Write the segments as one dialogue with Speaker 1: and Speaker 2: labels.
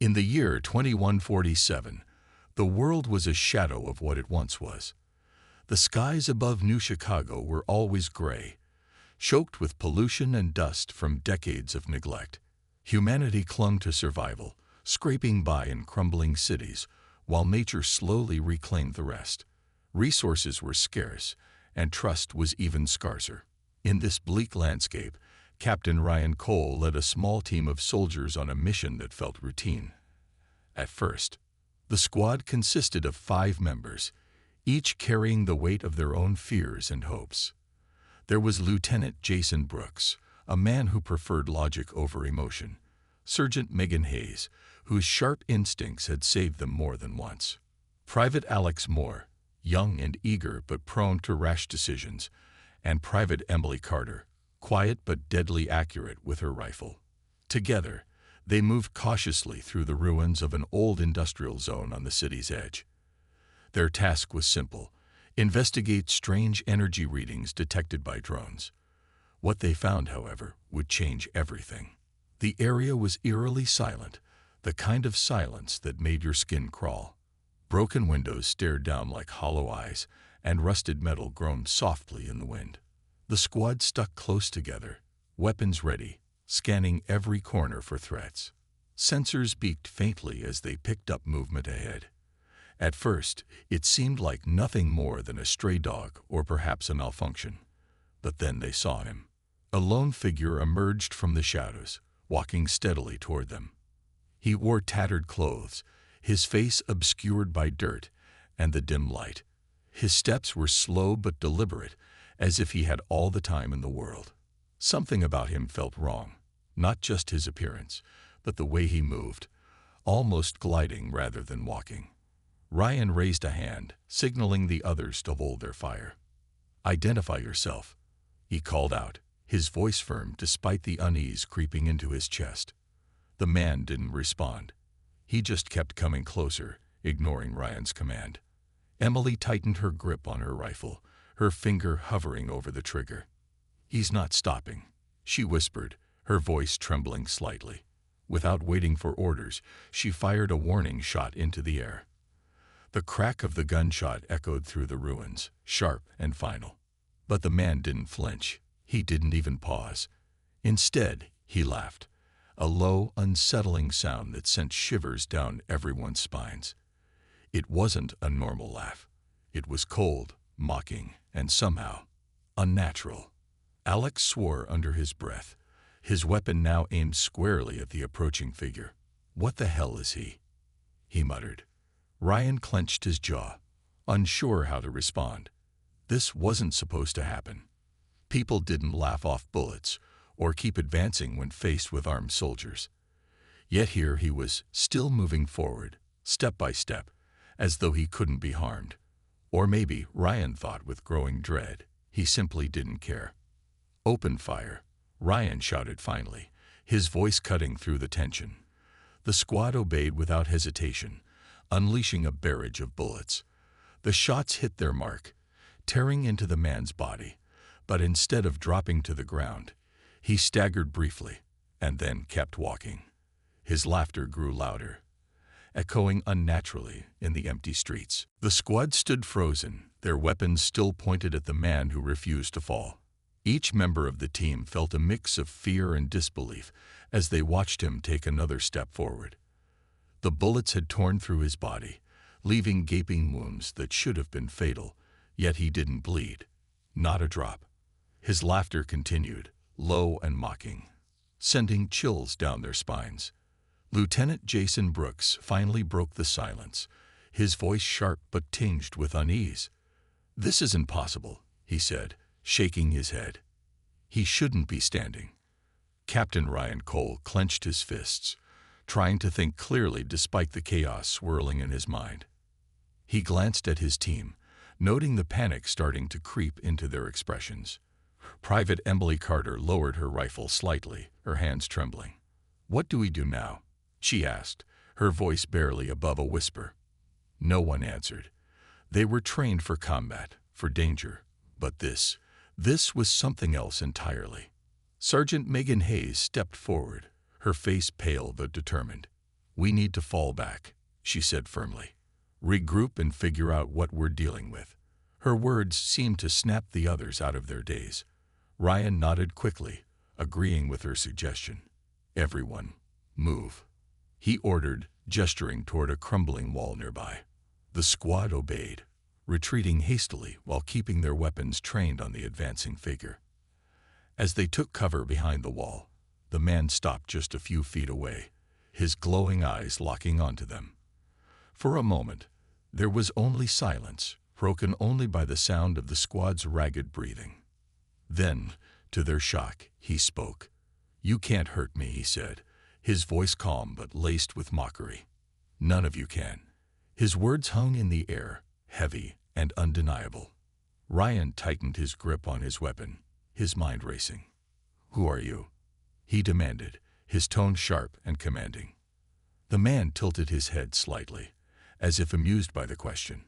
Speaker 1: In the year 2147, the world was a shadow of what it once was. The skies above New Chicago were always gray, choked with pollution and dust from decades of neglect. Humanity clung to survival, scraping by in crumbling cities, while nature slowly reclaimed the rest. Resources were scarce, and trust was even scarcer. In this bleak landscape, Captain Ryan Cole led a small team of soldiers on a mission that felt routine. At first, the squad consisted of 5 members, each carrying the weight of their own fears and hopes. There was Lieutenant Jason Brooks, a man who preferred logic over emotion; Sergeant Megan Hayes, whose sharp instincts had saved them more than once; Private Alex Moore, young and eager but prone to rash decisions; and Private Emily Carter, quiet but deadly accurate with her rifle. Together, they moved cautiously through the ruins of an old industrial zone on the city's edge. Their task was simple: investigate strange energy readings detected by drones. What they found, however, would change everything. The area was eerily silent, the kind of silence that made your skin crawl. Broken windows stared down like hollow eyes, and rusted metal groaned softly in the wind. The squad stuck close together, weapons ready, scanning every corner for threats. Sensors beeped faintly as they picked up movement ahead. At first, it seemed like nothing more than a stray dog or perhaps a malfunction. But then they saw him. A lone figure emerged from the shadows, walking steadily toward them. He wore tattered clothes, his face obscured by dirt and the dim light. His steps were slow but deliberate, as if he had all the time in the world. Something about him felt wrong, not just his appearance, but the way he moved, almost gliding rather than walking. Ryan raised a hand, signaling the others to hold their fire. "Identify yourself," he called out, his voice firm despite the unease creeping into his chest. The man didn't respond. He just kept coming closer, ignoring Ryan's command. Emily tightened her grip on her rifle, her finger hovering over the trigger. "He's not stopping," she whispered, her voice trembling slightly. Without waiting for orders, she fired a warning shot into the air. The crack of the gunshot echoed through the ruins, sharp and final. But the man didn't flinch. He didn't even pause. Instead, he laughed, a low, unsettling sound that sent shivers down everyone's spines. It wasn't a normal laugh. It was cold, mocking, and somehow unnatural. Alex swore under his breath, his weapon now aimed squarely at the approaching figure. "What the hell is he?" he muttered. Ryan clenched his jaw, unsure how to respond. This wasn't supposed to happen. People didn't laugh off bullets or keep advancing when faced with armed soldiers. Yet here he was, still moving forward, step by step, as though he couldn't be harmed. Or maybe, Ryan thought with growing dread, he simply didn't care. "Open fire," Ryan shouted finally, his voice cutting through the tension. The squad obeyed without hesitation, unleashing a barrage of bullets. The shots hit their mark, tearing into the man's body, but instead of dropping to the ground, he staggered briefly and then kept walking. His laughter grew louder, echoing unnaturally in the empty streets. The squad stood frozen, their weapons still pointed at the man who refused to fall. Each member of the team felt a mix of fear and disbelief as they watched him take another step forward. The bullets had torn through his body, leaving gaping wounds that should have been fatal, yet he didn't bleed. Not a drop. His laughter continued, low and mocking, sending chills down their spines. Lieutenant Jason Brooks finally broke the silence, his voice sharp but tinged with unease. "This isn't possible," he said, shaking his head. "He shouldn't be standing." Captain Ryan Cole clenched his fists, trying to think clearly despite the chaos swirling in his mind. He glanced at his team, noting the panic starting to creep into their expressions. Private Emily Carter lowered her rifle slightly, her hands trembling. "What do we do now?" she asked, her voice barely above a whisper. No one answered. They were trained for combat, for danger, but this was something else entirely. Sergeant Megan Hayes stepped forward, her face pale but determined. "We need to fall back," she said firmly. "Regroup and figure out what we're dealing with." Her words seemed to snap the others out of their daze. Ryan nodded quickly, agreeing with her suggestion. "Everyone, move," he ordered, gesturing toward a crumbling wall nearby. The squad obeyed, retreating hastily while keeping their weapons trained on the advancing figure. As they took cover behind the wall, the man stopped just a few feet away, his glowing eyes locking onto them. For a moment, there was only silence, broken only by the sound of the squad's ragged breathing. Then, to their shock, he spoke. "You can't hurt me," he said, his voice calm but laced with mockery. "None of you can." His words hung in the air, heavy and undeniable. Ryan tightened his grip on his weapon, his mind racing. "Who are you?" he demanded, his tone sharp and commanding. The man tilted his head slightly, as if amused by the question.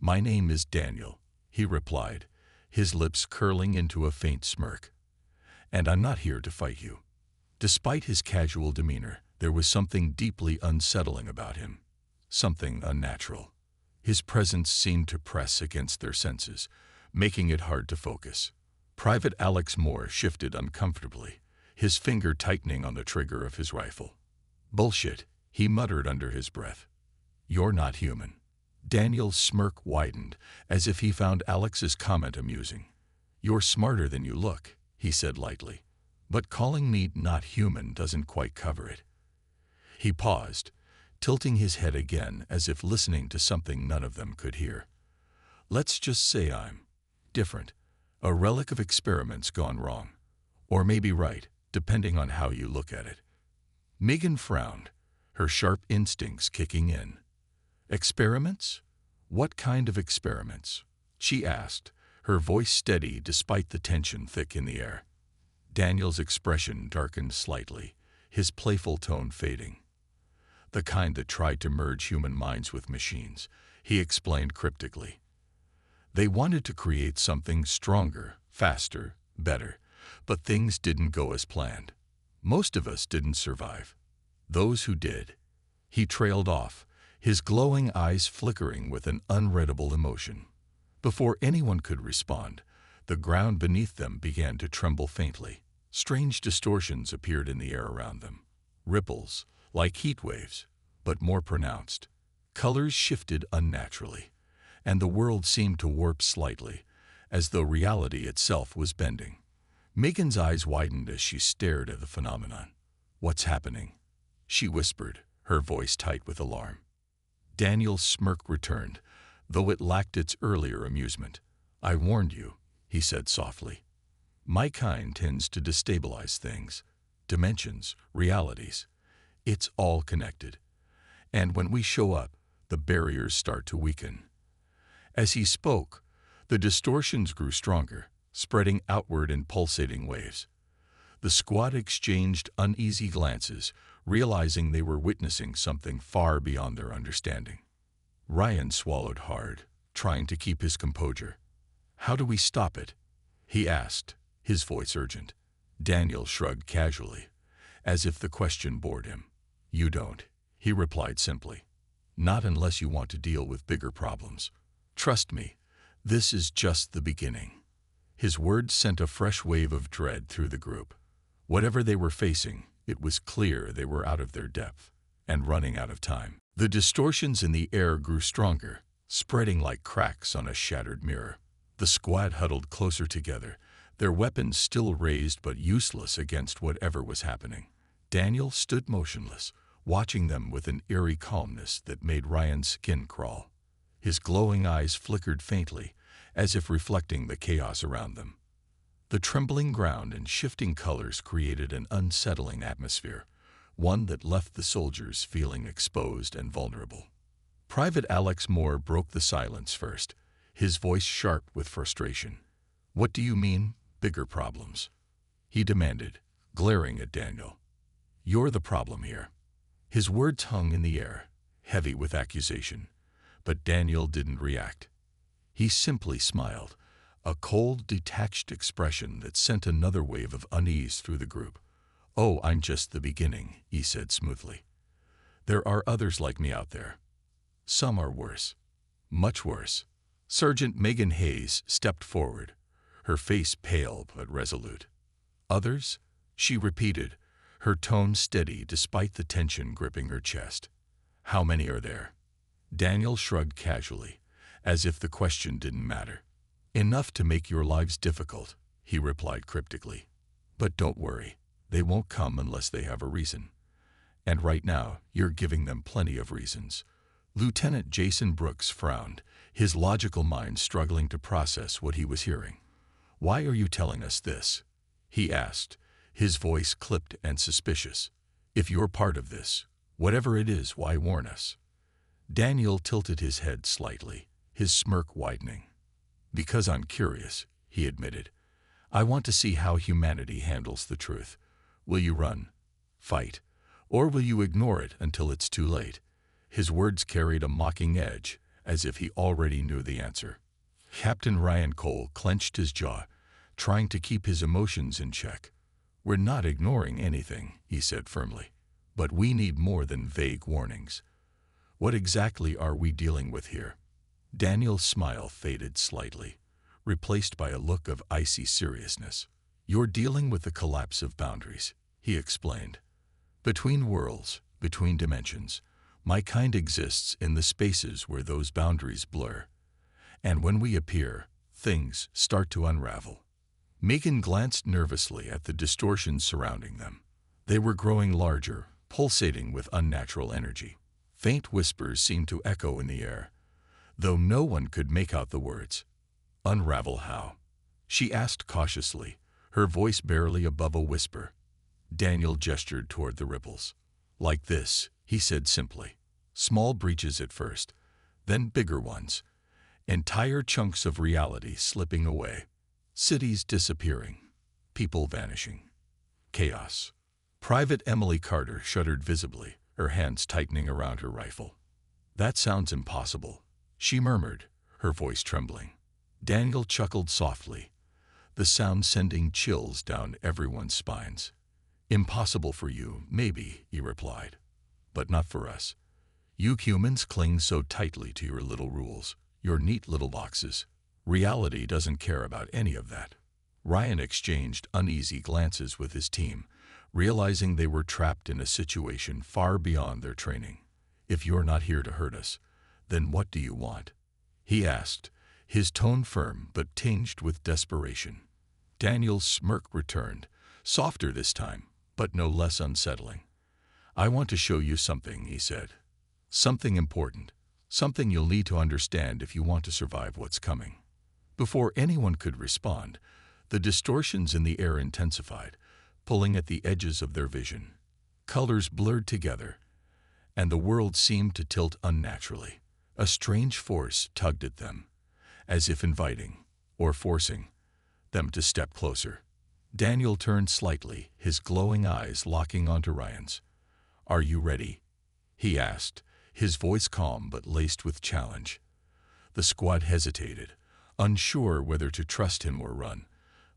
Speaker 1: "My name is Daniel," he replied, his lips curling into a faint smirk. "And I'm not here to fight you." Despite his casual demeanor, there was something deeply unsettling about him, something unnatural. His presence seemed to press against their senses, making it hard to focus. Private Alex Moore shifted uncomfortably, his finger tightening on the trigger of his rifle. "Bullshit," he muttered under his breath. "You're not human." Daniel's smirk widened, as if he found Alex's comment amusing. "You're smarter than you look," he said lightly. "But calling me not human doesn't quite cover it." He paused, tilting his head again as if listening to something none of them could hear. "Let's just say I'm different, a relic of experiments gone wrong. Or maybe right, depending on how you look at it." Megan frowned, her sharp instincts kicking in. "Experiments? What kind of experiments?" she asked, her voice steady despite the tension thick in the air. Daniel's expression darkened slightly, his playful tone fading. "The kind that tried to merge human minds with machines," he explained cryptically. "They wanted to create something stronger, faster, better, but things didn't go as planned. Most of us didn't survive. Those who did." He trailed off, his glowing eyes flickering with an unreadable emotion. Before anyone could respond, the ground beneath them began to tremble faintly. Strange distortions appeared in the air around them. Ripples, like heat waves, but more pronounced. Colors shifted unnaturally, and the world seemed to warp slightly, as though reality itself was bending. Megan's eyes widened as she stared at the phenomenon. "What's happening?" she whispered, her voice tight with alarm. Daniel's smirk returned, though it lacked its earlier amusement. "I warned you," he said softly. "My kind tends to destabilize things. Dimensions, realities. It's all connected. And when we show up, the barriers start to weaken." As he spoke, the distortions grew stronger, spreading outward in pulsating waves. The squad exchanged uneasy glances, realizing they were witnessing something far beyond their understanding. Ryan swallowed hard, trying to keep his composure. "How do we stop it?" he asked, his voice urgent. Daniel shrugged casually, as if the question bored him. "You don't," he replied simply. "Not unless you want to deal with bigger problems. Trust me, this is just the beginning." His words sent a fresh wave of dread through the group. Whatever they were facing, it was clear they were out of their depth and running out of time. The distortions in the air grew stronger, spreading like cracks on a shattered mirror. The squad huddled closer together, their weapons still raised but useless against whatever was happening. Daniel stood motionless, watching them with an eerie calmness that made Ryan's skin crawl. His glowing eyes flickered faintly, as if reflecting the chaos around them. The trembling ground and shifting colors created an unsettling atmosphere, one that left the soldiers feeling exposed and vulnerable. Private Alex Moore broke the silence first, his voice sharp with frustration. "What do you mean, bigger problems?" he demanded, glaring at Daniel. "You're the problem here." His words hung in the air, heavy with accusation, but Daniel didn't react. He simply smiled, a cold, detached expression that sent another wave of unease through the group. "Oh, I'm just the beginning," he said smoothly. There are others like me out there. Some are worse. Much worse. Sergeant Megan Hayes stepped forward, her face pale but resolute. Others? She repeated, her tone steady despite the tension gripping her chest. How many are there? Daniel shrugged casually, as if the question didn't matter. Enough to make your lives difficult, he replied cryptically. But don't worry, they won't come unless they have a reason. And right now, you're giving them plenty of reasons. Lieutenant Jason Brooks frowned, his logical mind struggling to process what he was hearing. Why are you telling us this? He asked, his voice clipped and suspicious. If you're part of this, whatever it is, why warn us? Daniel tilted his head slightly, his smirk widening. Because I'm curious, he admitted. I want to see how humanity handles the truth. Will you run, fight, or will you ignore it until it's too late? His words carried a mocking edge, as if he already knew the answer. Captain Ryan Cole clenched his jaw, trying to keep his emotions in check. We're not ignoring anything, he said firmly, but we need more than vague warnings. What exactly are we dealing with here? Daniel's smile faded slightly, replaced by a look of icy seriousness. You're dealing with the collapse of boundaries, he explained. Between worlds, between dimensions, my kind exists in the spaces where those boundaries blur. And when we appear, things start to unravel. Megan glanced nervously at the distortions surrounding them. They were growing larger, pulsating with unnatural energy. Faint whispers seemed to echo in the air, though no one could make out the words. Unravel how? She asked cautiously, her voice barely above a whisper. Daniel gestured toward the ripples. Like this, he said simply. Small breaches at first, then bigger ones. Entire chunks of reality slipping away. Cities disappearing. People vanishing. Chaos. Private Emily Carter shuddered visibly, her hands tightening around her rifle. That sounds impossible, she murmured, her voice trembling. Daniel chuckled softly, the sound sending chills down everyone's spines. Impossible for you, maybe, he replied, but not for us. You humans cling so tightly to your little rules, your neat little boxes. Reality doesn't care about any of that. Ryan exchanged uneasy glances with his team, realizing they were trapped in a situation far beyond their training. If you're not here to hurt us, then what do you want? He asked, his tone firm but tinged with desperation. Daniel's smirk returned, softer this time, but no less unsettling. I want to show you something, he said. Something important, something you'll need to understand if you want to survive what's coming. Before anyone could respond, the distortions in the air intensified, pulling at the edges of their vision. Colors blurred together, and the world seemed to tilt unnaturally. A strange force tugged at them, as if inviting, or forcing, them to step closer. Daniel turned slightly, his glowing eyes locking onto Ryan's. Are you ready? He asked, his voice calm but laced with challenge. The squad hesitated, unsure whether to trust him or run,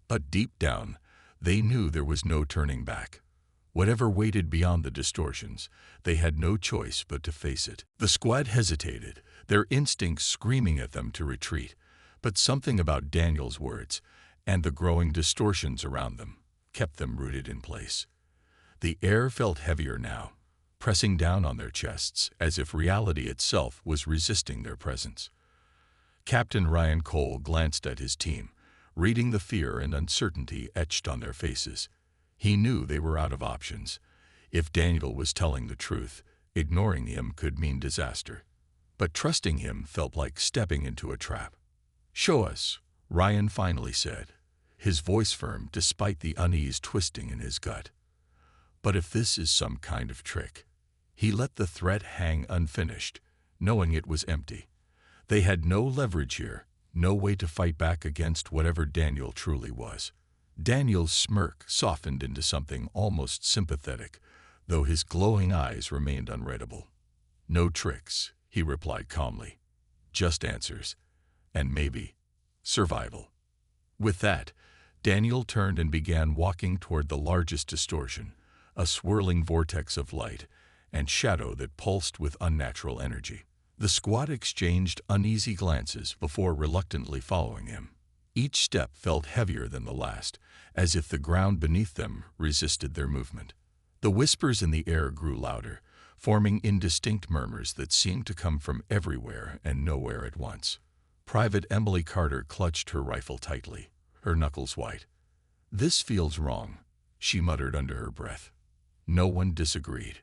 Speaker 1: but deep down, they knew there was no turning back. Whatever waited beyond the distortions, they had no choice but to face it. The squad hesitated, their instincts screaming at them to retreat, but something about Daniel's words and the growing distortions around them kept them rooted in place. The air felt heavier now, pressing down on their chests as if reality itself was resisting their presence. Captain Ryan Cole glanced at his team, reading the fear and uncertainty etched on their faces. He knew they were out of options. If Daniel was telling the truth, ignoring him could mean disaster. But trusting him felt like stepping into a trap. Show us, Ryan finally said, his voice firm despite the unease twisting in his gut. But if this is some kind of trick, he let the threat hang unfinished, knowing it was empty. They had no leverage here, no way to fight back against whatever Daniel truly was. Daniel's smirk softened into something almost sympathetic, though his glowing eyes remained unreadable. No tricks, he replied calmly. Just answers. And maybe survival. With that, Daniel turned and began walking toward the largest distortion, a swirling vortex of light, and shadow that pulsed with unnatural energy. The squad exchanged uneasy glances before reluctantly following him. Each step felt heavier than the last, as if the ground beneath them resisted their movement. The whispers in the air grew louder, forming indistinct murmurs that seemed to come from everywhere and nowhere at once. Private Emily Carter clutched her rifle tightly, her knuckles white. "This feels wrong," she muttered under her breath. No one disagreed.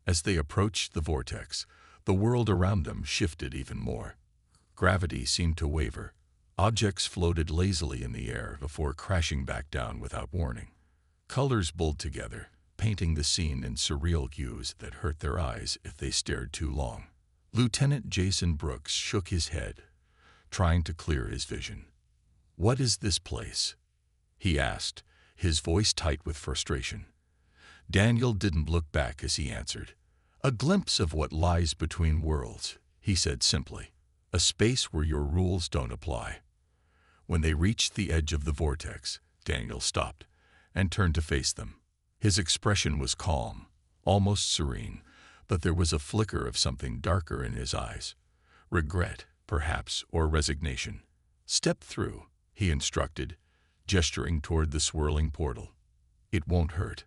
Speaker 1: As they approached the vortex, the world around them shifted even more. Gravity seemed to waver. Objects floated lazily in the air before crashing back down without warning. Colors blurred together, painting the scene in surreal hues that hurt their eyes if they stared too long. Lieutenant Jason Brooks shook his head, trying to clear his vision. "What is this place?" he asked, his voice tight with frustration. Daniel didn't look back as he answered. "A glimpse of what lies between worlds," he said simply. "A space where your rules don't apply." When they reached the edge of the vortex, Daniel stopped and turned to face them. His expression was calm, almost serene, but there was a flicker of something darker in his eyes. Regret, perhaps, or resignation. "Step through," he instructed, gesturing toward the swirling portal. "It won't hurt."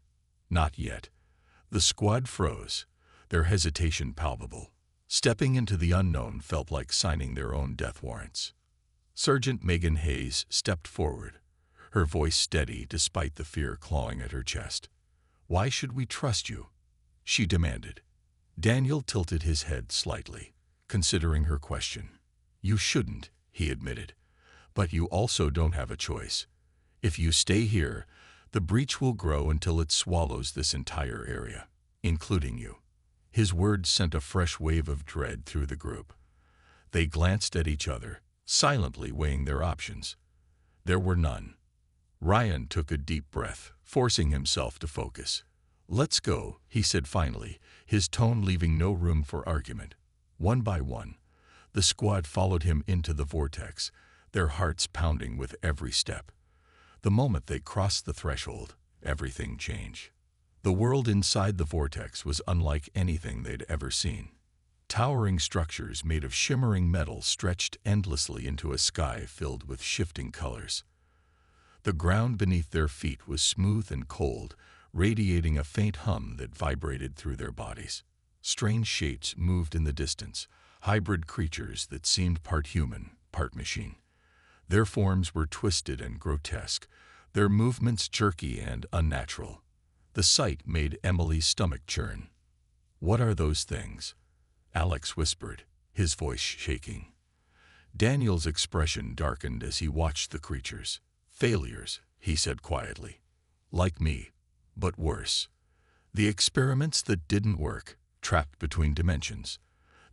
Speaker 1: Not yet. The squad froze, their hesitation palpable. Stepping into the unknown felt like signing their own death warrants. Sergeant Megan Hayes stepped forward, her voice steady despite the fear clawing at her chest. "Why should we trust you?" she demanded. Daniel tilted his head slightly, considering her question. "You shouldn't," he admitted, "but you also don't have a choice. If you stay here, the breach will grow until it swallows this entire area, including you." His words sent a fresh wave of dread through the group. They glanced at each other, silently weighing their options. There were none. Ryan took a deep breath, forcing himself to focus. "Let's go," he said finally, his tone leaving no room for argument. One by one, the squad followed him into the vortex, their hearts pounding with every step. The moment they crossed the threshold, everything changed. The world inside the vortex was unlike anything they'd ever seen. Towering structures made of shimmering metal stretched endlessly into a sky filled with shifting colors. The ground beneath their feet was smooth and cold, radiating a faint hum that vibrated through their bodies. Strange shapes moved in the distance, hybrid creatures that seemed part human, part machine. Their forms were twisted and grotesque, their movements jerky and unnatural. The sight made Emily's stomach churn. "What are those things?" Alex whispered, his voice shaking. Daniel's expression darkened as he watched the creatures. "Failures," he said quietly. "Like me, but worse. The experiments that didn't work, trapped between dimensions.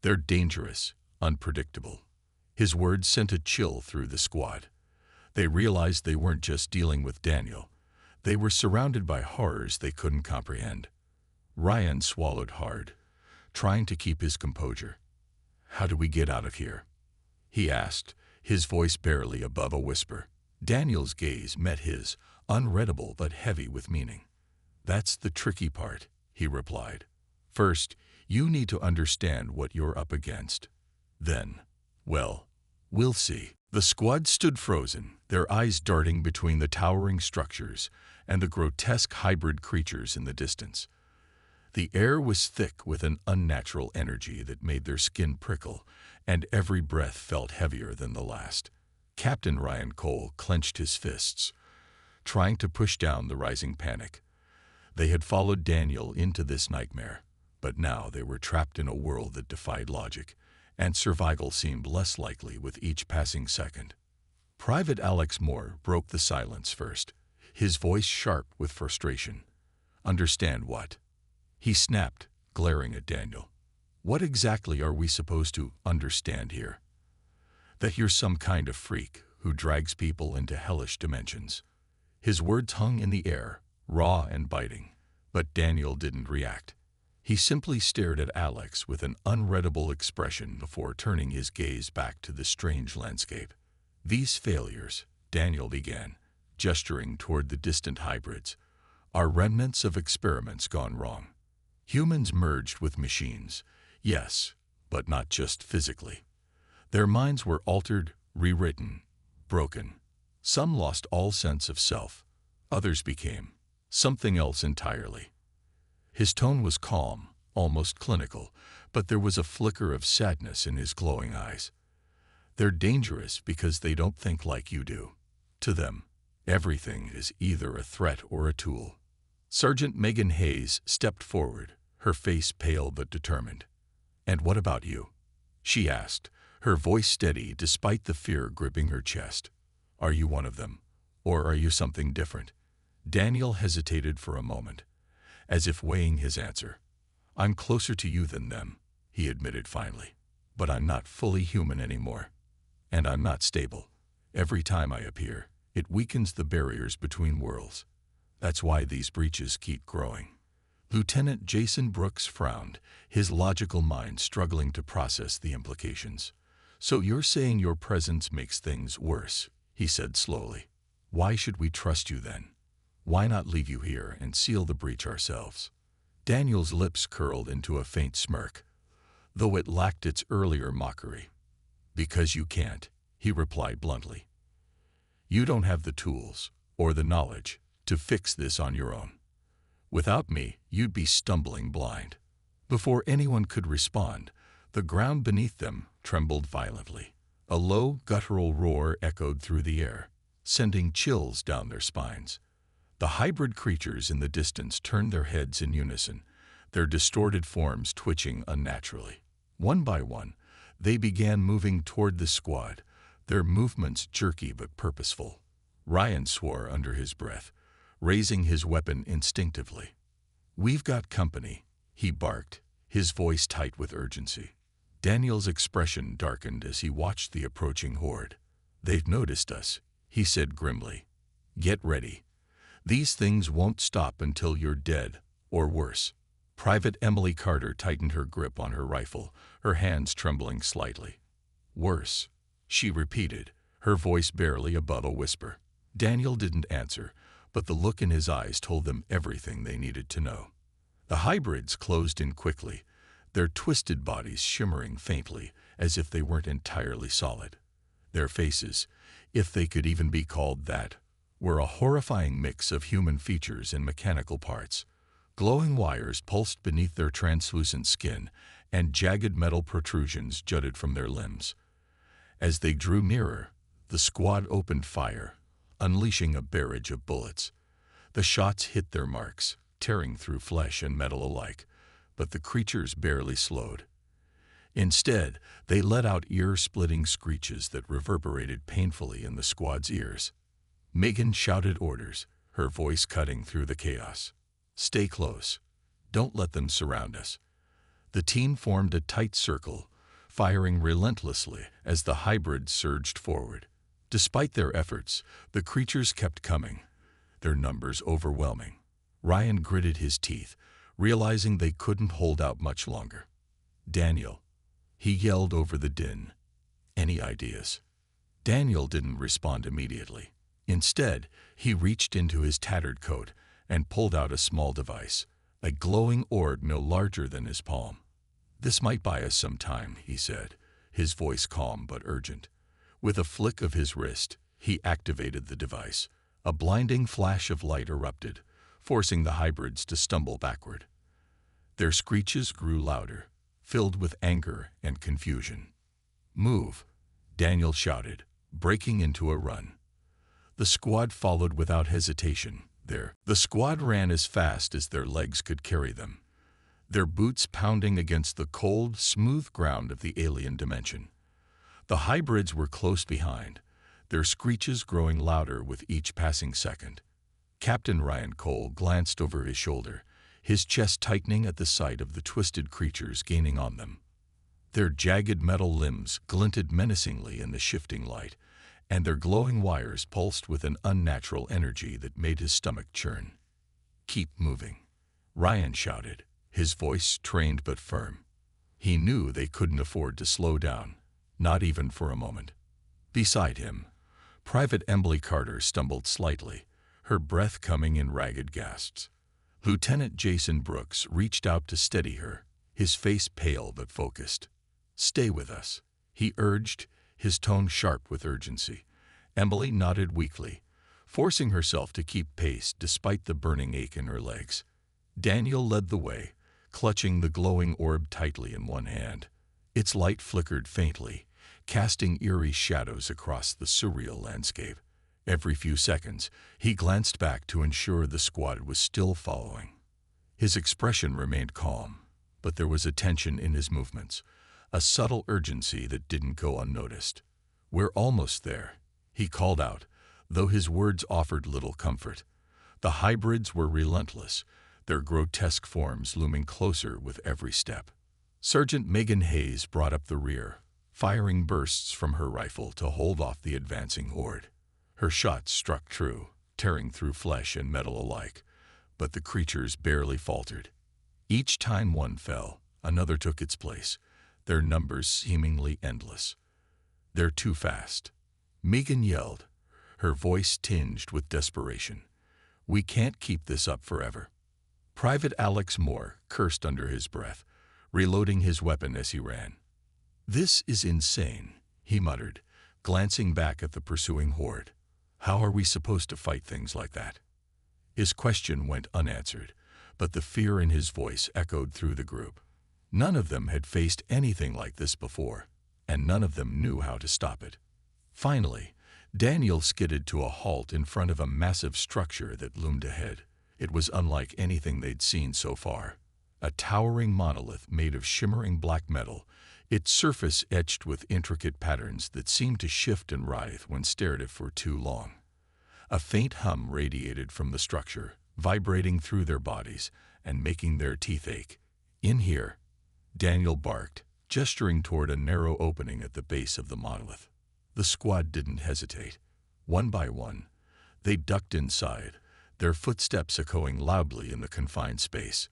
Speaker 1: They're dangerous, unpredictable." His words sent a chill through the squad. They realized they weren't just dealing with Daniel. They were surrounded by horrors they couldn't comprehend. Ryan swallowed hard, trying to keep his composure. "How do we get out of here?" he asked, his voice barely above a whisper. Daniel's gaze met his, unreadable but heavy with meaning. "That's the tricky part," he replied. "First, you need to understand what you're up against. Then, well, we'll see." The squad stood frozen, their eyes darting between the towering structures and the grotesque hybrid creatures in the distance. The air was thick with an unnatural energy that made their skin prickle, and every breath felt heavier than the last. Captain Ryan Cole clenched his fists, trying to push down the rising panic. They had followed Daniel into this nightmare, but now they were trapped in a world that defied logic, and survival seemed less likely with each passing second. Private Alex Moore broke the silence first, his voice sharp with frustration. "Understand what?" he snapped, glaring at Daniel. "What exactly are we supposed to understand here? That you're some kind of freak who drags people into hellish dimensions." His words hung in the air, raw and biting, but Daniel didn't react. He simply stared at Alex with an unreadable expression before turning his gaze back to the strange landscape. "These failures," Daniel began, gesturing toward the distant hybrids, "are remnants of experiments gone wrong. Humans merged with machines, yes, but not just physically. Their minds were altered, rewritten, broken. Some lost all sense of self. Others became something else entirely. His tone was calm, almost clinical, but there was a flicker of sadness in his glowing eyes. They're dangerous because they don't think like you do. To them, everything is either a threat or a tool. Sergeant Megan Hayes stepped forward, her face pale but determined. "And what about you?" she asked, her voice steady despite the fear gripping her chest. "Are you one of them, or are you something different?" Daniel hesitated for a moment, as if weighing his answer. "I'm closer to you than them," he admitted finally. "But I'm not fully human anymore. And I'm not stable. Every time I appear, it weakens the barriers between worlds. That's why these breaches keep growing." Lieutenant Jason Brooks frowned, his logical mind struggling to process the implications. "So you're saying your presence makes things worse," he said slowly. "Why should we trust you then? Why not leave you here and seal the breach ourselves?" Daniel's lips curled into a faint smirk, though it lacked its earlier mockery. "Because you can't," he replied bluntly. "You don't have the tools, or the knowledge, to fix this on your own. Without me, you'd be stumbling blind." Before anyone could respond, the ground beneath them trembled violently. A low, guttural roar echoed through the air, sending chills down their spines. The hybrid creatures in the distance turned their heads in unison, their distorted forms twitching unnaturally. One by one, they began moving toward the squad, their movements jerky but purposeful. Ryan swore under his breath, raising his weapon instinctively. "We've got company," he barked, his voice tight with urgency. Daniel's expression darkened as he watched the approaching horde. "They've noticed us," he said grimly. "Get ready. These things won't stop until you're dead, or worse." Private Emily Carter tightened her grip on her rifle, her hands trembling slightly. "Worse," she repeated, her voice barely above a whisper. Daniel didn't answer, but the look in his eyes told them everything they needed to know. The hybrids closed in quickly, their twisted bodies shimmering faintly as if they weren't entirely solid. Their faces, if they could even be called that, were a horrifying mix of human features and mechanical parts. Glowing wires pulsed beneath their translucent skin, and jagged metal protrusions jutted from their limbs. As they drew nearer, the squad opened fire, unleashing a barrage of bullets. The shots hit their marks, tearing through flesh and metal alike, but the creatures barely slowed. Instead, they let out ear-splitting screeches that reverberated painfully in the squad's ears. Megan shouted orders, her voice cutting through the chaos. "Stay close. Don't let them surround us." The team formed a tight circle, firing relentlessly as the hybrids surged forward. Despite their efforts, the creatures kept coming, their numbers overwhelming. Ryan gritted his teeth, realizing they couldn't hold out much longer. "Daniel," he yelled over the din. "Any ideas?" Daniel didn't respond immediately. Instead, he reached into his tattered coat and pulled out a small device, a glowing orb no larger than his palm. "This might buy us some time," he said, his voice calm but urgent. With a flick of his wrist, he activated the device. A blinding flash of light erupted, forcing the hybrids to stumble backward. Their screeches grew louder, filled with anger and confusion. "Move," Daniel shouted, breaking into a run. The squad followed without hesitation. The squad ran as fast as their legs could carry them, their boots pounding against the cold, smooth ground of the alien dimension. The hybrids were close behind, their screeches growing louder with each passing second. Captain Ryan Cole glanced over his shoulder, his chest tightening at the sight of the twisted creatures gaining on them. Their jagged metal limbs glinted menacingly in the shifting light, and their glowing wires pulsed with an unnatural energy that made his stomach churn. "Keep moving," Ryan shouted, his voice trained but firm. He knew they couldn't afford to slow down, not even for a moment. Beside him, Private Emily Carter stumbled slightly, her breath coming in ragged gasps. Lieutenant Jason Brooks reached out to steady her, his face pale but focused. "Stay with us," he urged, his tone sharp with urgency. Emily nodded weakly, forcing herself to keep pace despite the burning ache in her legs. Daniel led the way, clutching the glowing orb tightly in one hand. Its light flickered faintly, casting eerie shadows across the surreal landscape. Every few seconds, he glanced back to ensure the squad was still following. His expression remained calm, but there was a tension in his movements, a subtle urgency that didn't go unnoticed. "We're almost there," he called out, though his words offered little comfort. The hybrids were relentless, their grotesque forms looming closer with every step. Sergeant Megan Hayes brought up the rear, firing bursts from her rifle to hold off the advancing horde. Her shots struck true, tearing through flesh and metal alike, but the creatures barely faltered. Each time one fell, another took its place, their numbers seemingly endless. "They're too fast," Megan yelled, her voice tinged with desperation. "We can't keep this up forever." Private Alex Moore cursed under his breath, reloading his weapon as he ran. "This is insane," he muttered, glancing back at the pursuing horde. "How are we supposed to fight things like that?" His question went unanswered, but the fear in his voice echoed through the group. None of them had faced anything like this before, and none of them knew how to stop it. Finally, Daniel skidded to a halt in front of a massive structure that loomed ahead. It was unlike anything they'd seen so far. A towering monolith made of shimmering black metal, its surface etched with intricate patterns that seemed to shift and writhe when stared at for too long. A faint hum radiated from the structure, vibrating through their bodies and making their teeth ache. "In here," Daniel barked, gesturing toward a narrow opening at the base of the monolith. The squad didn't hesitate. One by one, they ducked inside, their footsteps echoing loudly in the confined space.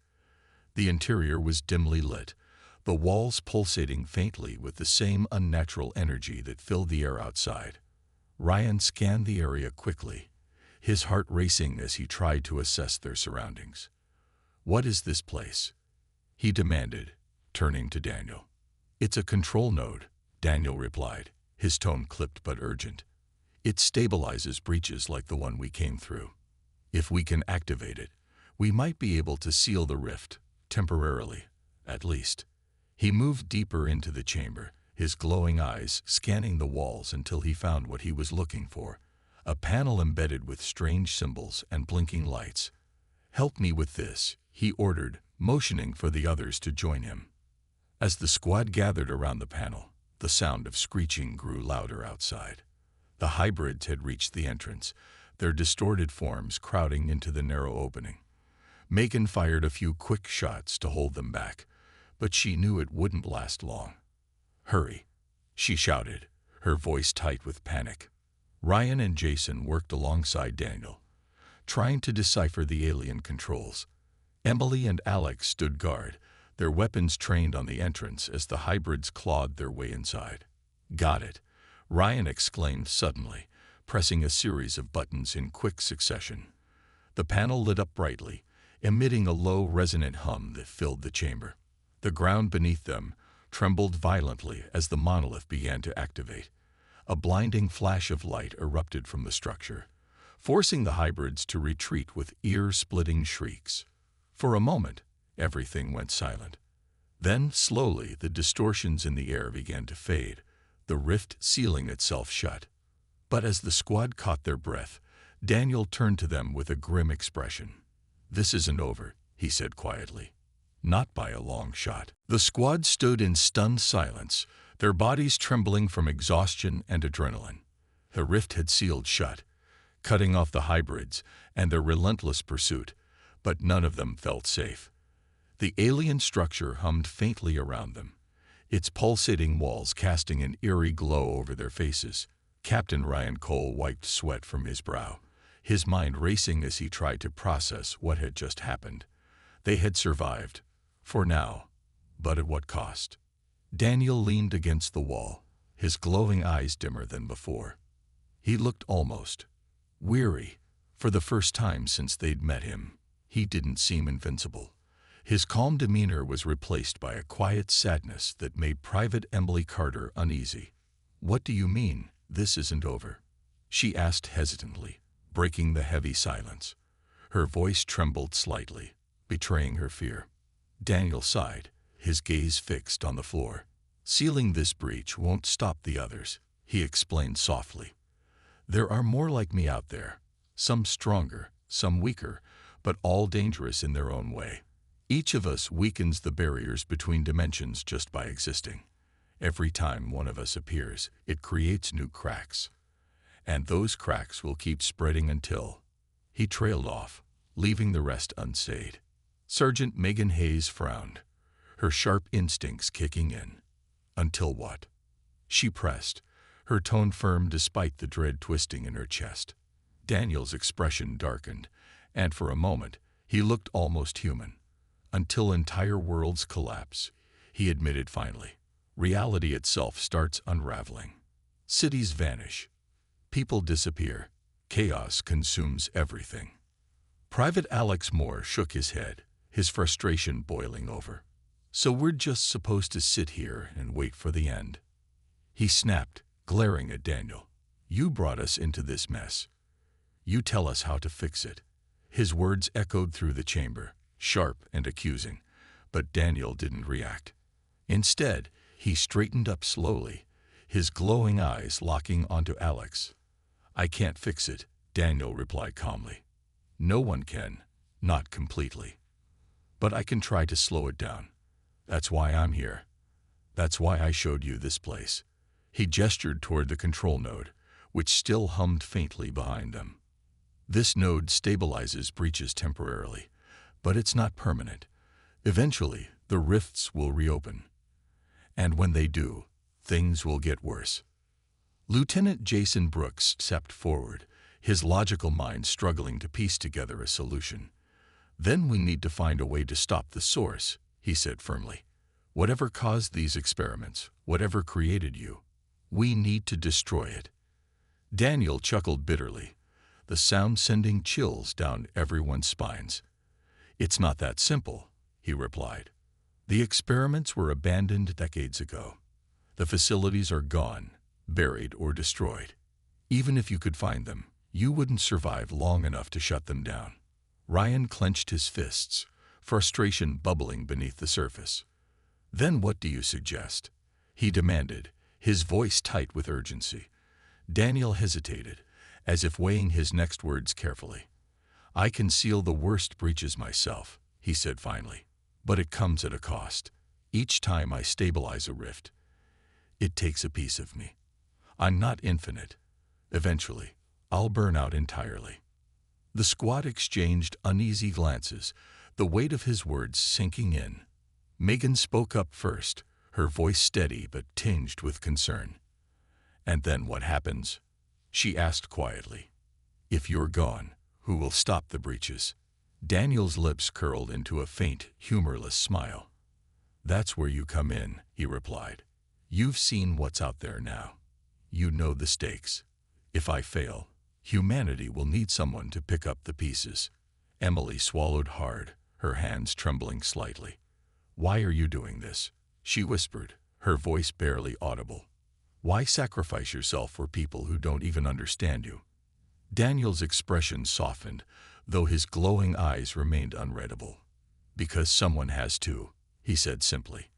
Speaker 1: The interior was dimly lit, the walls pulsating faintly with the same unnatural energy that filled the air outside. Ryan scanned the area quickly, his heart racing as he tried to assess their surroundings. "What is this place?" he demanded, turning to Daniel. "It's a control node," Daniel replied, his tone clipped but urgent. "It stabilizes breaches like the one we came through. If we can activate it, we might be able to seal the rift, temporarily, at least." He moved deeper into the chamber, his glowing eyes scanning the walls until he found what he was looking for, a panel embedded with strange symbols and blinking lights. "Help me with this," he ordered, motioning for the others to join him. As the squad gathered around the panel, the sound of screeching grew louder outside. The hybrids had reached the entrance, their distorted forms crowding into the narrow opening. Megan fired a few quick shots to hold them back, but she knew it wouldn't last long. "Hurry," she shouted, her voice tight with panic. Ryan and Jason worked alongside Daniel, trying to decipher the alien controls. Emily and Alex stood guard, their weapons trained on the entrance as the hybrids clawed their way inside. "Got it," Ryan exclaimed suddenly, pressing a series of buttons in quick succession. The panel lit up brightly, emitting a low, resonant hum that filled the chamber. The ground beneath them trembled violently as the monolith began to activate. A blinding flash of light erupted from the structure, forcing the hybrids to retreat with ear-splitting shrieks. For a moment, everything went silent. Then, slowly, the distortions in the air began to fade, the rift sealing itself shut. But as the squad caught their breath, Daniel turned to them with a grim expression. "This isn't over," he said quietly. "Not by a long shot." The squad stood in stunned silence, their bodies trembling from exhaustion and adrenaline. The rift had sealed shut, cutting off the hybrids and their relentless pursuit, but none of them felt safe. The alien structure hummed faintly around them, its pulsating walls casting an eerie glow over their faces. Captain Ryan Cole wiped sweat from his brow, his mind racing as he tried to process what had just happened. They had survived, for now, but at what cost? Daniel leaned against the wall, his glowing eyes dimmer than before. He looked almost weary, for the first time since they'd met him. He didn't seem invincible. His calm demeanor was replaced by a quiet sadness that made Private Emily Carter uneasy. "What do you mean, this isn't over?" she asked hesitantly, breaking the heavy silence. Her voice trembled slightly, betraying her fear. Daniel sighed, his gaze fixed on the floor. "Sealing this breach won't stop the others," he explained softly. "There are more like me out there, some stronger, some weaker, but all dangerous in their own way. Each of us weakens the barriers between dimensions just by existing. Every time one of us appears, it creates new cracks. And those cracks will keep spreading until—" He trailed off, leaving the rest unsaid. Sergeant Megan Hayes frowned, her sharp instincts kicking in. "Until what?" she pressed, her tone firm despite the dread twisting in her chest. Daniel's expression darkened, and for a moment, he looked almost human. "Until entire worlds collapse," he admitted finally. "Reality itself starts unraveling. Cities vanish. People disappear. Chaos consumes everything." Private Alex Moore shook his head, his frustration boiling over. "So we're just supposed to sit here and wait for the end?" he snapped, glaring at Daniel. "You brought us into this mess. You tell us how to fix it." His words echoed through the chamber, sharp and accusing, but Daniel didn't react. Instead, he straightened up slowly, his glowing eyes locking onto Alex. "I can't fix it," Daniel replied calmly. "No one can, not completely. But I can try to slow it down. That's why I'm here. That's why I showed you this place." He gestured toward the control node, which still hummed faintly behind them. "This node stabilizes breaches temporarily, but it's not permanent. Eventually, the rifts will reopen. And when they do, things will get worse." Lieutenant Jason Brooks stepped forward, his logical mind struggling to piece together a solution. "Then we need to find a way to stop the source," he said firmly. "Whatever caused these experiments, whatever created you, we need to destroy it." Daniel chuckled bitterly, the sound sending chills down everyone's spines. "It's not that simple," he replied. "The experiments were abandoned decades ago. The facilities are gone, buried or destroyed. Even if you could find them, you wouldn't survive long enough to shut them down." Ryan clenched his fists, frustration bubbling beneath the surface. "Then what do you suggest?" he demanded, his voice tight with urgency. Daniel hesitated, as if weighing his next words carefully. "I can seal the worst breaches myself," he said finally, "but it comes at a cost. Each time I stabilize a rift, it takes a piece of me. I'm not infinite. Eventually, I'll burn out entirely." The squad exchanged uneasy glances, the weight of his words sinking in. Megan spoke up first, her voice steady but tinged with concern. "And then what happens?" she asked quietly. "If you're gone, who will stop the breaches?" Daniel's lips curled into a faint, humorless smile. "That's where you come in," he replied. "You've seen what's out there now. You know the stakes. If I fail, humanity will need someone to pick up the pieces." Emily swallowed hard, her hands trembling slightly. "Why are you doing this?" she whispered, her voice barely audible. "Why sacrifice yourself for people who don't even understand you?" Daniel's expression softened, though his glowing eyes remained unreadable. "Because someone has to," he said simply.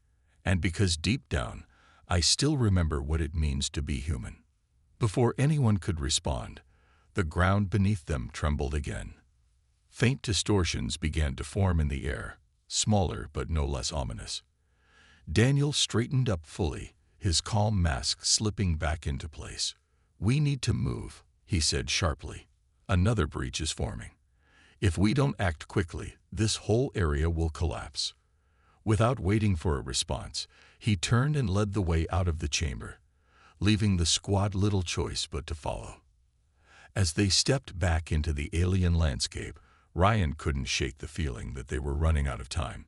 Speaker 1: "And because deep down, I still remember what it means to be human." Before anyone could respond, the ground beneath them trembled again. Faint distortions began to form in the air, smaller but no less ominous. Daniel straightened up fully, his calm mask slipping back into place. "We need to move," he said sharply. "Another breach is forming. If we don't act quickly, this whole area will collapse." Without waiting for a response, he turned and led the way out of the chamber, leaving the squad little choice but to follow. As they stepped back into the alien landscape, Ryan couldn't shake the feeling that they were running out of time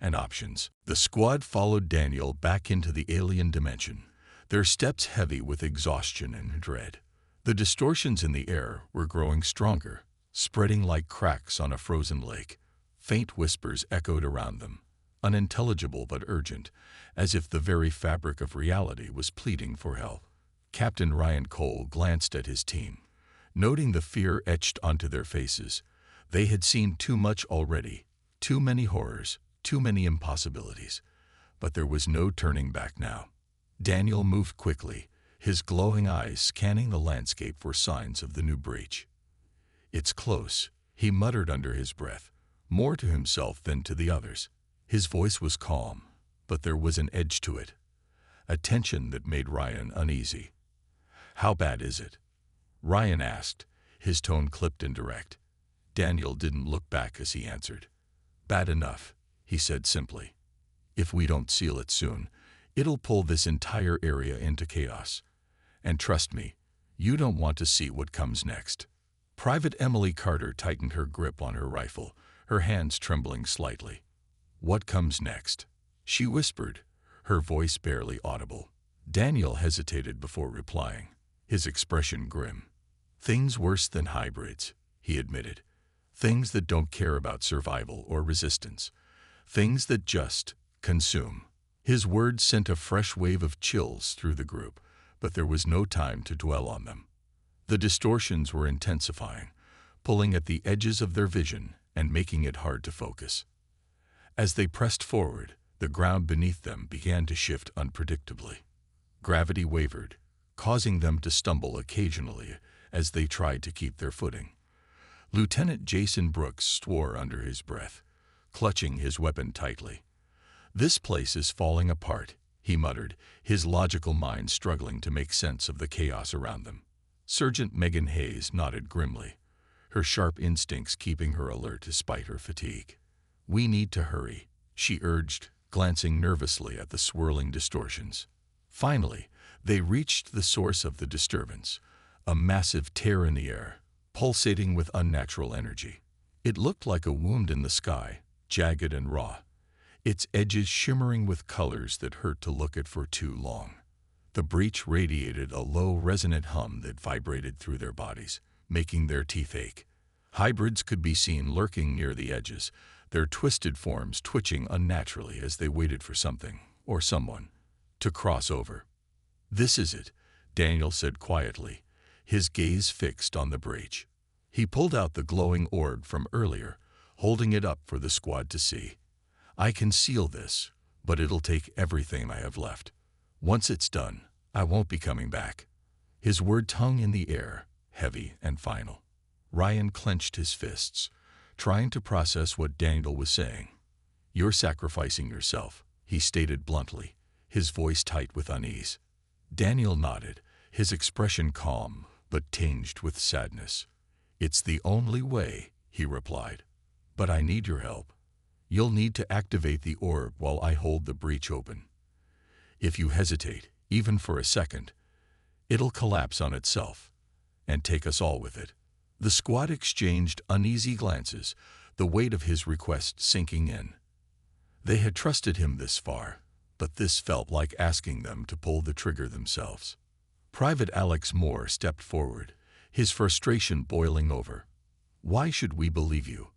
Speaker 1: and options. The squad followed Daniel back into the alien dimension, their steps heavy with exhaustion and dread. The distortions in the air were growing stronger, spreading like cracks on a frozen lake. Faint whispers echoed around them, unintelligible but urgent, as if the very fabric of reality was pleading for help. Captain Ryan Cole glanced at his team, noting the fear etched onto their faces. They had seen too much already, too many horrors, too many impossibilities. But there was no turning back now. Daniel moved quickly, his glowing eyes scanning the landscape for signs of the new breach. "It's close," he muttered under his breath, more to himself than to the others. His voice was calm, but there was an edge to it, a tension that made Ryan uneasy. "How bad is it?" Ryan asked, his tone clipped and direct. Daniel didn't look back as he answered. "Bad enough," he said simply. "If we don't seal it soon, it'll pull this entire area into chaos. And trust me, you don't want to see what comes next." Private Emily Carter tightened her grip on her rifle, her hands trembling slightly. "What comes next?" she whispered, her voice barely audible. Daniel hesitated before replying, his expression grim. "Things worse than hybrids," he admitted. "Things that don't care about survival or resistance. Things that just consume." His words sent a fresh wave of chills through the group, but there was no time to dwell on them. The distortions were intensifying, pulling at the edges of their vision and making it hard to focus. As they pressed forward, the ground beneath them began to shift unpredictably. Gravity wavered, causing them to stumble occasionally as they tried to keep their footing. Lieutenant Jason Brooks swore under his breath, clutching his weapon tightly. "This place is falling apart," he muttered, his logical mind struggling to make sense of the chaos around them. Sergeant Megan Hayes nodded grimly, her sharp instincts keeping her alert despite her fatigue. "We need to hurry," she urged, glancing nervously at the swirling distortions. Finally, they reached the source of the disturbance, a massive tear in the air, pulsating with unnatural energy. It looked like a wound in the sky, jagged and raw, its edges shimmering with colors that hurt to look at for too long. The breach radiated a low, resonant hum that vibrated through their bodies, making their teeth ache. Hybrids could be seen lurking near the edges, their twisted forms twitching unnaturally as they waited for something, or someone, to cross over. "This is it," Daniel said quietly, his gaze fixed on the breach. He pulled out the glowing orb from earlier, holding it up for the squad to see. "I can seal this, but it'll take everything I have left. Once it's done, I won't be coming back." His word hung in the air, heavy and final. Ryan clenched his fists, trying to process what Daniel was saying. "You're sacrificing yourself," he stated bluntly, his voice tight with unease. Daniel nodded, his expression calm but tinged with sadness. "It's the only way," he replied. "But I need your help. You'll need to activate the orb while I hold the breach open. If you hesitate, even for a second, it'll collapse on itself and take us all with it." The squad exchanged uneasy glances, the weight of his request sinking in. They had trusted him this far, but this felt like asking them to pull the trigger themselves. Private Alex Moore stepped forward, his frustration boiling over. "Why should we believe you?"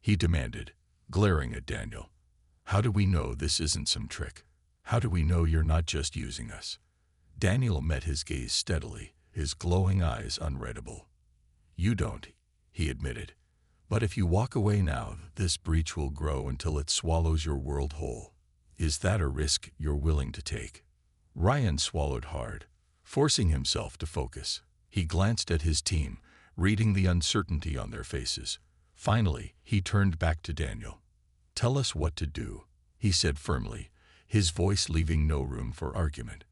Speaker 1: he demanded, glaring at Daniel. "How do we know this isn't some trick? How do we know you're not just using us?" Daniel met his gaze steadily, his glowing eyes unreadable. "You don't," he admitted. "But if you walk away now, this breach will grow until it swallows your world whole. Is that a risk you're willing to take?" Ryan swallowed hard, forcing himself to focus. He glanced at his team, reading the uncertainty on their faces. Finally, he turned back to Daniel. "Tell us what to do," he said firmly, his voice leaving no room for argument.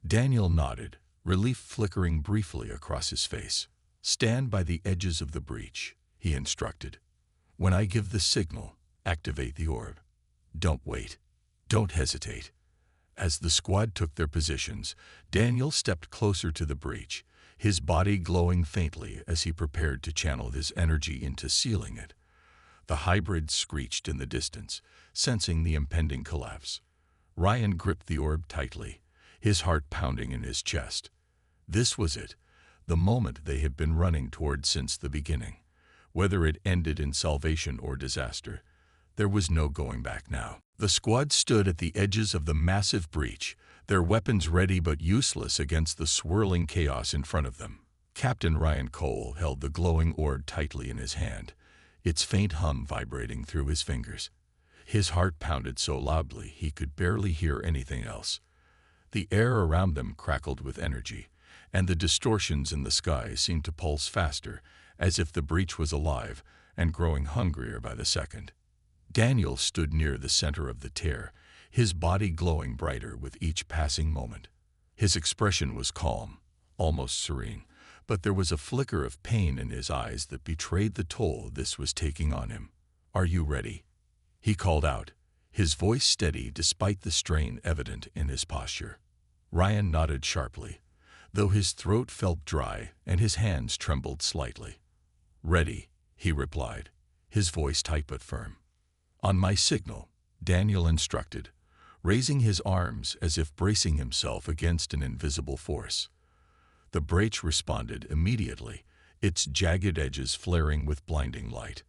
Speaker 1: Daniel nodded, relief flickering briefly across his face. "Stand by the edges of the breach," he instructed. "When I give the signal, activate the orb. Don't wait. Don't hesitate." As the squad took their positions, Daniel stepped closer to the breach, his body glowing faintly as he prepared to channel his energy into sealing it. The hybrid screeched in the distance, sensing the impending collapse. Ryan gripped the orb tightly, his heart pounding in his chest. This was it, the moment they had been running toward since the beginning, whether it ended in salvation or disaster. There was no going back now. The squad stood at the edges of the massive breach, their weapons ready but useless against the swirling chaos in front of them. Captain Ryan Cole held the glowing orb tightly in his hand, its faint hum vibrating through his fingers. His heart pounded so loudly he could barely hear anything else. The air around them crackled with energy, and the distortions in the sky seemed to pulse faster, as if the breach was alive and growing hungrier by the second. Daniel stood near the center of the tear, his body glowing brighter with each passing moment. His expression was calm, almost serene, but there was a flicker of pain in his eyes that betrayed the toll this was taking on him. "Are you ready?" he called out, his voice steady despite the strain evident in his posture. Ryan nodded sharply, though his throat felt dry and his hands trembled slightly. "Ready," he replied, his voice tight but firm. "On my signal," Daniel instructed, raising his arms as if bracing himself against an invisible force. The breach responded immediately, its jagged edges flaring with blinding light.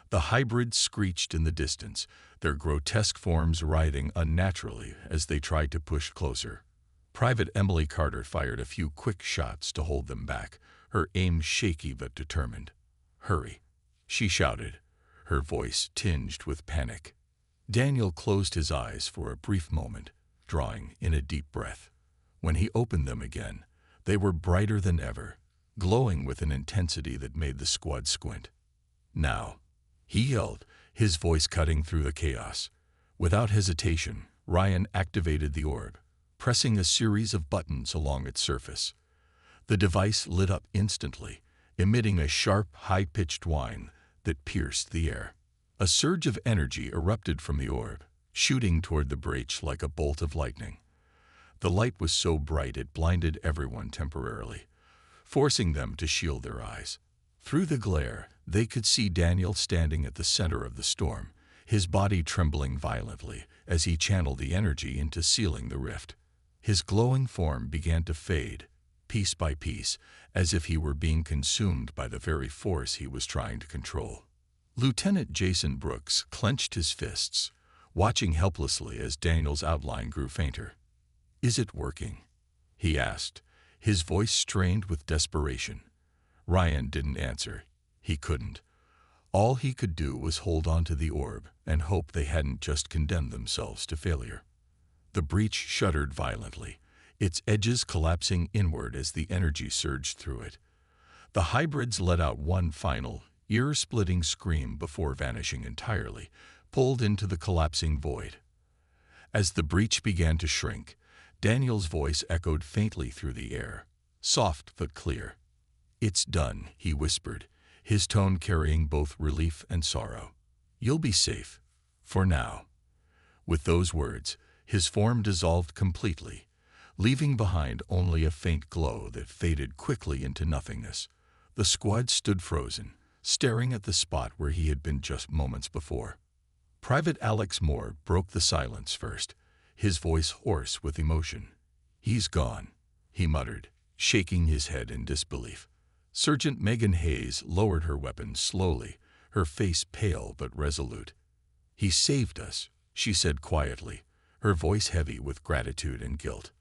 Speaker 1: The hybrids screeched in the distance, their grotesque forms writhing unnaturally as they tried to push closer. Private Emily Carter fired a few quick shots to hold them back, her aim shaky but determined. "Hurry," she shouted, her voice tinged with panic. Daniel closed his eyes for a brief moment, drawing in a deep breath. When he opened them again, they were brighter than ever, glowing with an intensity that made the squad squint. "Now," he yelled, his voice cutting through the chaos. Without hesitation, Ryan activated the orb, pressing a series of buttons along its surface. The device lit up instantly, emitting a sharp, high-pitched whine that pierced the air. A surge of energy erupted from the orb, shooting toward the breach like a bolt of lightning. The light was so bright it blinded everyone temporarily, forcing them to shield their eyes. Through the glare, they could see Daniel standing at the center of the storm, his body trembling violently as he channeled the energy into sealing the rift. His glowing form began to fade, piece by piece, as if he were being consumed by the very force he was trying to control. Lieutenant Jason Brooks clenched his fists, watching helplessly as Daniel's outline grew fainter. "Is it working?" he asked, his voice strained with desperation. Ryan didn't answer. He couldn't. All he could do was hold on to the orb and hope they hadn't just condemned themselves to failure. The breach shuddered violently, its edges collapsing inward as the energy surged through it. The hybrids let out one final, ear-splitting scream before vanishing entirely, pulled into the collapsing void. As the breach began to shrink, Daniel's voice echoed faintly through the air, soft but clear. "It's done," he whispered, his tone carrying both relief and sorrow. "You'll be safe. For now." With those words, his form dissolved completely, leaving behind only a faint glow that faded quickly into nothingness. The squad stood frozen, staring at the spot where he had been just moments before. Private Alex Moore broke the silence first, his voice hoarse with emotion. "He's gone," he muttered, shaking his head in disbelief. Sergeant Megan Hayes lowered her weapon slowly, her face pale but resolute. "He saved us," she said quietly, her voice heavy with gratitude and guilt.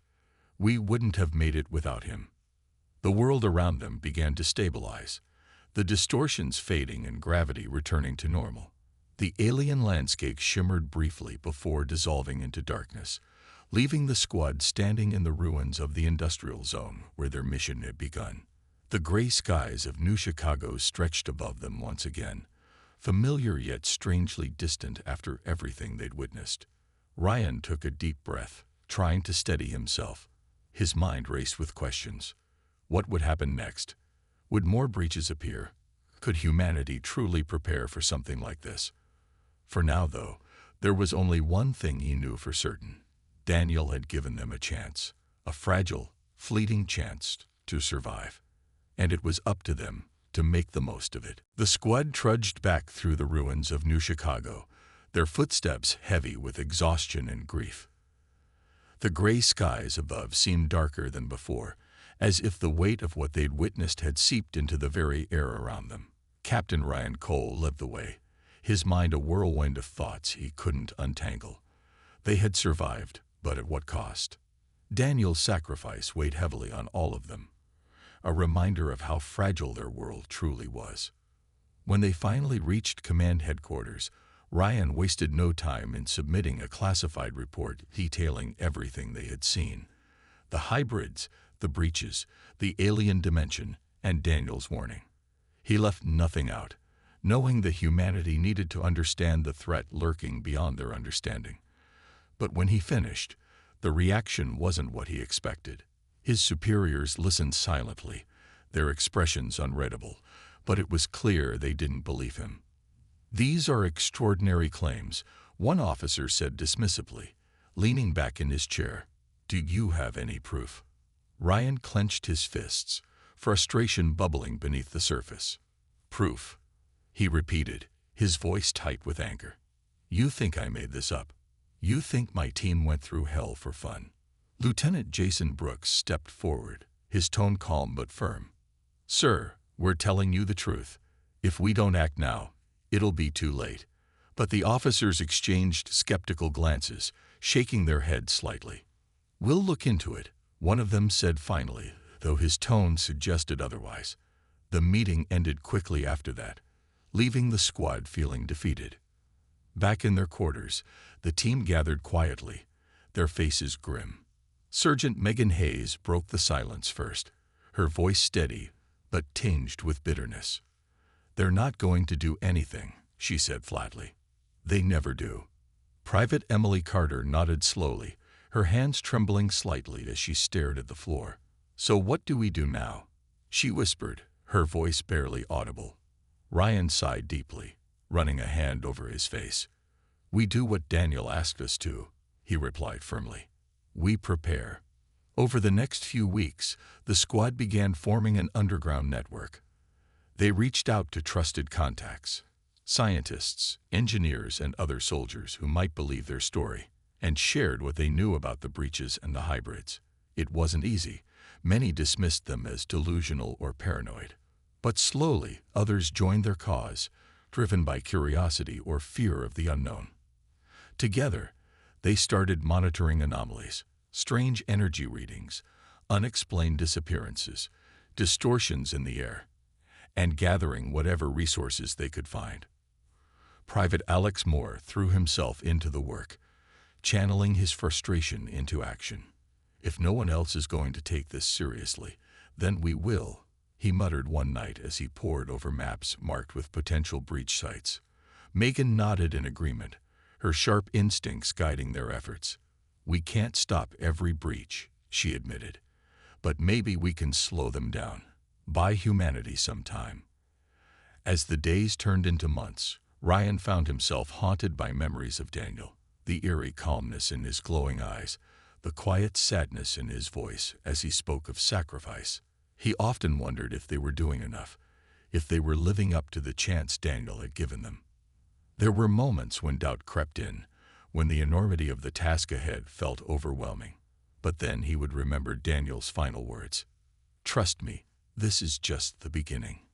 Speaker 1: "We wouldn't have made it without him." The world around them began to stabilize, the distortions fading and gravity returning to normal. The alien landscape shimmered briefly before dissolving into darkness, leaving the squad standing in the ruins of the industrial zone where their mission had begun. The gray skies of New Chicago stretched above them once again, familiar yet strangely distant after everything they'd witnessed. Ryan took a deep breath, trying to steady himself. His mind raced with questions. What would happen next? Would more breaches appear? Could humanity truly prepare for something like this? For now, though, there was only one thing he knew for certain. Daniel had given them a chance, a fragile, fleeting chance to survive. And it was up to them to make the most of it. The squad trudged back through the ruins of New Chicago, their footsteps heavy with exhaustion and grief. The gray skies above seemed darker than before, as if the weight of what they'd witnessed had seeped into the very air around them. Captain Ryan Cole led the way, his mind a whirlwind of thoughts he couldn't untangle. They had survived, but at what cost? Daniel's sacrifice weighed heavily on all of them, a reminder of how fragile their world truly was. When they finally reached command headquarters, Ryan wasted no time in submitting a classified report detailing everything they had seen. The hybrids, the breaches, the alien dimension, and Daniel's warning. He left nothing out, knowing that humanity needed to understand the threat lurking beyond their understanding. But when he finished, the reaction wasn't what he expected. His superiors listened silently, their expressions unreadable, but it was clear they didn't believe him. "These are extraordinary claims," one officer said dismissively, leaning back in his chair. "Do you have any proof?" Ryan clenched his fists, frustration bubbling beneath the surface. "Proof," he repeated, his voice tight with anger. "You think I made this up? You think my team went through hell for fun?" Lieutenant Jason Brooks stepped forward, his tone calm but firm. "Sir, we're telling you the truth. If we don't act now, it'll be too late." But the officers exchanged skeptical glances, shaking their heads slightly. "We'll look into it," one of them said finally, though his tone suggested otherwise. The meeting ended quickly after that, leaving the squad feeling defeated. Back in their quarters, the team gathered quietly, their faces grim. Sergeant Megan Hayes broke the silence first, her voice steady but tinged with bitterness. "They're not going to do anything," she said flatly. "They never do." Private Emily Carter nodded slowly, her hands trembling slightly as she stared at the floor. "So what do we do now?" she whispered, her voice barely audible. Ryan sighed deeply, running a hand over his face. "We do what Daniel asked us to," he replied firmly. "We prepare." Over the next few weeks, the squad began forming an underground network. They reached out to trusted contacts, scientists, engineers, and other soldiers who might believe their story, and shared what they knew about the breaches and the hybrids. It wasn't easy. Many dismissed them as delusional or paranoid. But slowly, others joined their cause, driven by curiosity or fear of the unknown. Together, they started monitoring anomalies, strange energy readings, unexplained disappearances, distortions in the air, and gathering whatever resources they could find. Private Alex Moore threw himself into the work, channeling his frustration into action. "If no one else is going to take this seriously, then we will," he muttered one night as he pored over maps marked with potential breach sites. Megan nodded in agreement, her sharp instincts guiding their efforts. "We can't stop every breach," she admitted, "but maybe we can slow them down, buy humanity some time." As the days turned into months, Ryan found himself haunted by memories of Daniel, the eerie calmness in his glowing eyes, the quiet sadness in his voice as he spoke of sacrifice. He often wondered if they were doing enough, if they were living up to the chance Daniel had given them. There were moments when doubt crept in, when the enormity of the task ahead felt overwhelming. But then he would remember Daniel's final words, "Trust me, this is just the beginning."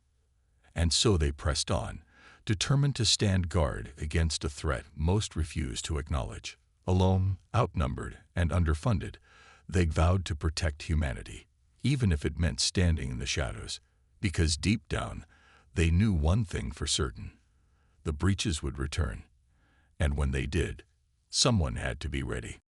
Speaker 1: And so they pressed on, determined to stand guard against a threat most refused to acknowledge. Alone, outnumbered, and underfunded, they vowed to protect humanity, even if it meant standing in the shadows, because deep down, they knew one thing for certain: the breaches would return, and when they did, someone had to be ready.